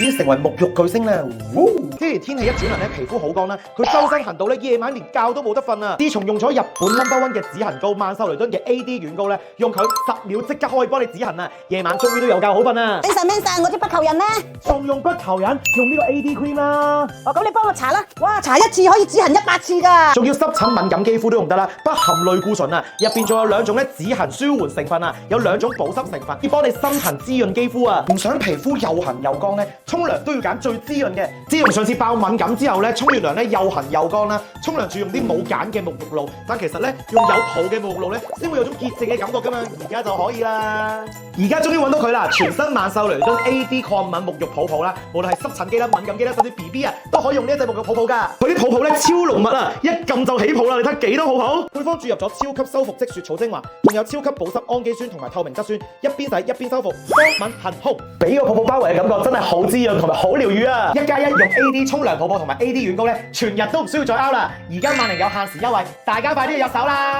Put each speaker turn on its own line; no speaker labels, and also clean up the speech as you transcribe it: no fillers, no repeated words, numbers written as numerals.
已經成為沐浴巨星啦。之前天氣一轉涼咧，皮膚好乾啦，佢周身痕到咧，夜晚連覺都冇得瞓啊！自從用咗日本 No.1 嘅止痕膏曼秀雷敦嘅 AD 軟膏咧，用佢10秒即刻可以幫你止痕啊！夜晚終於都有覺好瞓啊！
咩晒我啲不求人呢？
仲用不求人，用呢個 AD cream 啦。
哦，咁你幫我搽啦。哇，搽一次可以止痕100次㗎。
仲要濕疹敏感肌膚都用得啦，不含類固醇啊，入邊仲有2種咧止痕舒緩成分啊，有2種保濕成分，要幫你深層滋潤肌膚啊！唔想皮膚又痕又乾咧，沖涼都要揀最滋潤嘅。自從上次爆敏感之後咧，沖完涼咧又痕又乾啦，沖涼仲用啲冇鹼嘅沐浴露，但其實咧用有泡嘅沐浴露咧，先會有種潔淨嘅感覺㗎嘛，而家就可以啦。而家終於揾到佢啦，全新曼秀雷敦 AD 抗敏沐浴泡泡啦，無論係濕疹肌啦、敏感肌啦，甚至 BB 啊，都可以用呢一隻沐浴泡泡㗎。佢啲泡泡咧超濃密啊，一撳就起泡啦，你睇幾多泡泡？配方注入咗超級修復積雪草精華，仲有超級保濕氨基酸同埋透明質酸，一邊洗一邊修復，乾敏恆紅，俾個泡泡包圍嘅感覺真係好滋潤同埋好療愈啊！1+1用 AD 沖涼泡泡同埋 AD 軟膏咧，全日都唔需要再拗啦。而家萬寧有限時優惠，大家快啲去入手啦！